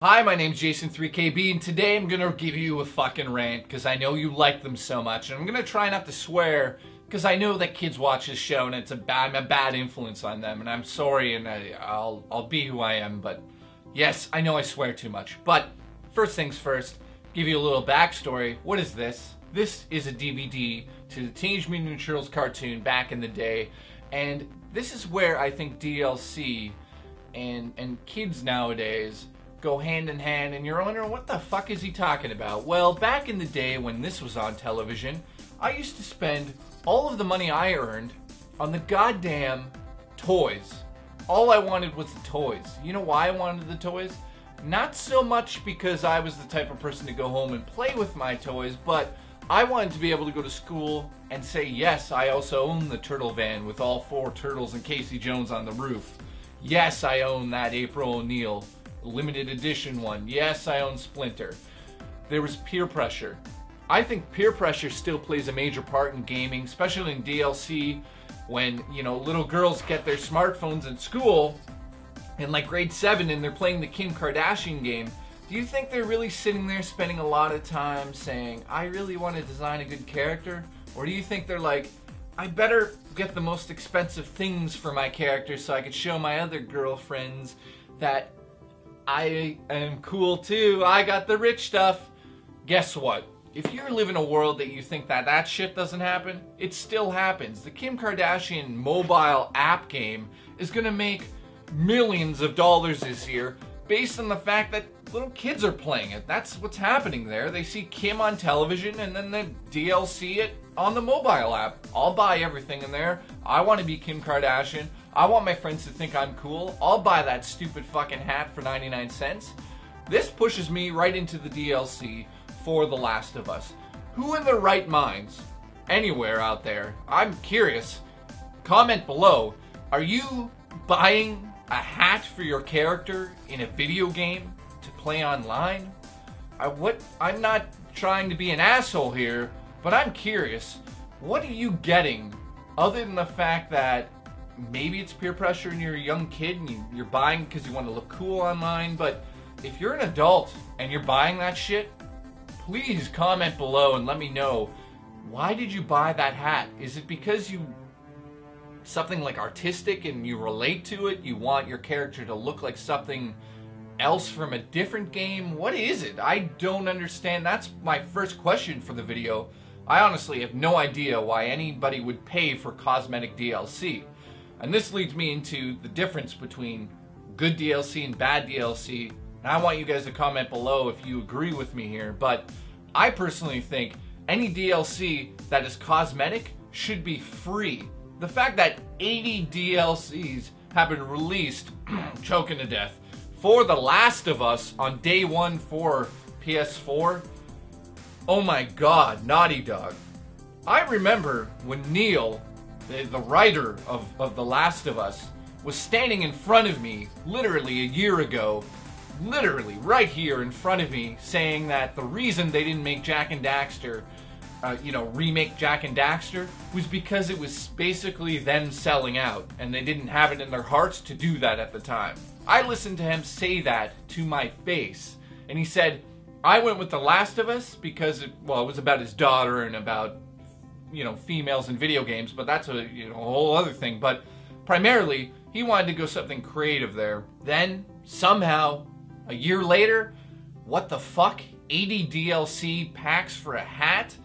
Hi, my name's Jason3KB, and today I'm gonna give you a fucking rant because I know you like them so much, and I'm gonna try not to swear because I know that kids watch this show and I'm a bad influence on them, and I'm sorry, and I'll be who I am. But yes, I know I swear too much. But first things first, give you a little backstory. What is this? This is a DVD to the Teenage Mutant Ninja Turtles cartoon back in the day, and this is where I think DLC and kids nowadays go hand in hand, and you're wondering, what the fuck is he talking about? Well, back in the day when this was on television, I used to spend all of the money I earned on the goddamn toys. All I wanted was the toys. You know why I wanted the toys? Not so much because I was the type of person to go home and play with my toys, but I wanted to be able to go to school and say, yes, I also own the turtle van with all 4 turtles and Casey Jones on the roof. Yes, I own that April O'Neil limited edition one. Yes, I own Splinter. There was peer pressure. I think peer pressure still plays a major part in gaming, especially in DLC, when, you know, little girls get their smartphones in school in like grade 7 and they're playing the Kim Kardashian game. Do you think they're really sitting there spending a lot of time saying, I really want to design a good character? Or do you think they're like, I better get the most expensive things for my character so I could show my other girlfriends that I am cool too, I got the rich stuff? Guess what? If you live in a world that you think that shit doesn't happen, it still happens. The Kim Kardashian mobile app game is gonna make millions of dollars this year based on the fact that little kids are playing it. That's what's happening there. They see Kim on television and then they DLC it on the mobile app. I'll buy everything in there. I want to be Kim Kardashian. I want my friends to think I'm cool. I'll buy that stupid fucking hat for 99 cents. This pushes me right into the DLC for The Last of Us. Who in their right minds, anywhere out there, I'm curious, comment below, are you buying a hat for your character in a video game to play online? I'm not trying to be an asshole here, but I'm curious, what are you getting other than the fact that maybe it's peer pressure and you're a young kid and you're buying because you want to look cool online? But if you're an adult and you're buying that shit, please comment below and let me know, why did you buy that hat? Is it because you something like artistic and you relate to it? You want your character to look like something else from a different game? What is it? I don't understand. That's my first question for the video. I honestly have no idea why anybody would pay for cosmetic DLC. And this leads me into the difference between good DLC and bad DLC. And I want you guys to comment below if you agree with me here. But I personally think any DLC that is cosmetic should be free. The fact that 80 DLCs have been released, choking to death, for The Last of Us on day 1 for PS4, oh my god, Naughty Dog. I remember when Neil, the writer of The Last of Us, was standing in front of me literally a year ago, literally right here in front of me, saying that the reason they didn't make Jak and Daxter, remake Jak and Daxter, was because it was basically them selling out, and they didn't have it in their hearts to do that at the time. I listened to him say that to my face, and he said, I went with The Last of Us because it was about his daughter and about, females in video games, but that's a whole other thing. But primarily, he wanted to go something creative there. Then, somehow, a year later, what the fuck? 80 DLC packs for a hat?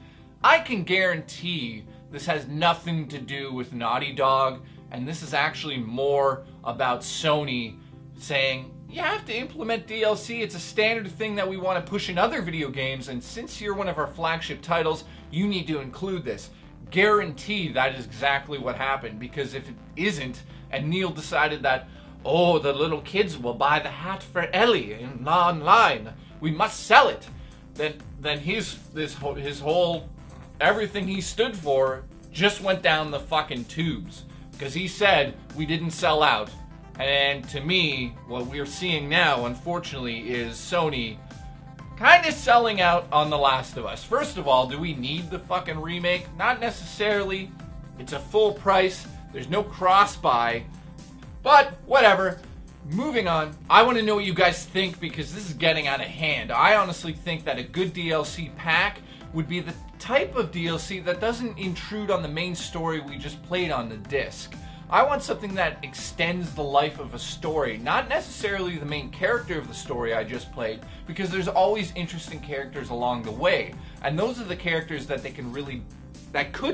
I can guarantee this has nothing to do with Naughty Dog, and this is actually more about Sony saying, you have to implement DLC. It's a standard thing that we want to push in other video games, and since you're one of our flagship titles, you need to include this. Guarantee that is exactly what happened, because if it isn't, and Neil decided that, oh, the little kids will buy the hat for Ellie online, we must sell it, then his whole everything he stood for just went down the fucking tubes, because he said we didn't sell out. And to me, what we're seeing now, unfortunately, is Sony kind of selling out on The Last of Us. First of all, do we need the fucking remake? Not necessarily. It's a full price. There's no cross-buy. But, whatever. Moving on, I want to know what you guys think because this is getting out of hand. I honestly think that a good DLC pack would be the type of DLC that doesn't intrude on the main story we just played on the disc. I want something that extends the life of a story, not necessarily the main character of the story I just played, because there's always interesting characters along the way, and those are the characters that could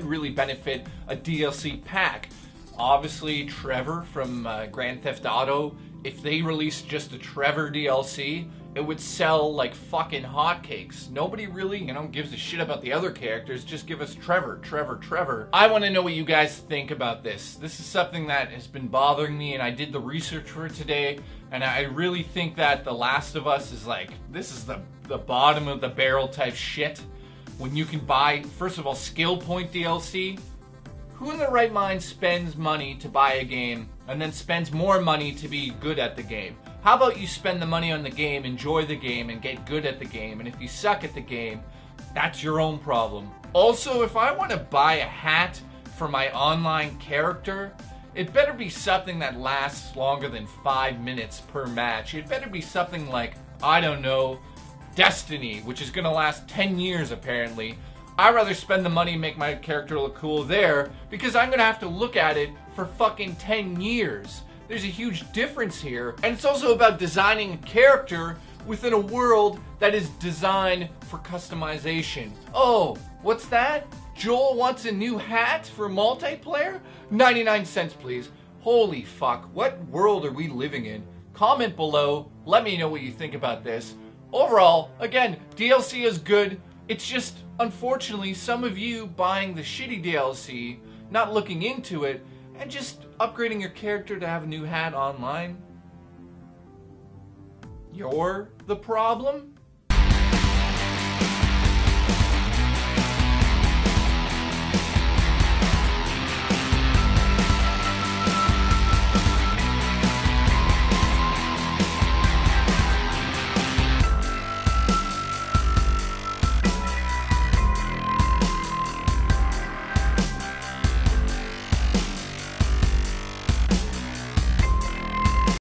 really benefit a DLC pack. Obviously, Trevor from Grand Theft Auto, if they released just a Trevor DLC, it would sell like fucking hotcakes. Nobody really, gives a shit about the other characters. Just give us Trevor, Trevor, Trevor. I want to know what you guys think about this. This is something that has been bothering me, and I did the research for it today, and I really think that The Last of Us is this is the bottom of the barrel type shit. When you can buy, first of all, skill point DLC. Who in their right mind spends money to buy a game and then spends more money to be good at the game? How about you spend the money on the game, enjoy the game, and get good at the game, and if you suck at the game, that's your own problem. Also, if I want to buy a hat for my online character, it better be something that lasts longer than 5 minutes per match. It better be something like, I don't know, Destiny, which is going to last 10 years apparently. I'd rather spend the money and make my character look cool there, because I'm going to have to look at it for fucking 10 years. There's a huge difference here. And it's also about designing a character within a world that is designed for customization. Oh, what's that? Joel wants a new hat for multiplayer? 99 cents, please. Holy fuck, what world are we living in? Comment below, let me know what you think about this. Overall, again, DLC is good. It's just, unfortunately, some of you buying the shitty DLC, not looking into it, and just upgrading your character to have a new hat online. You're the problem?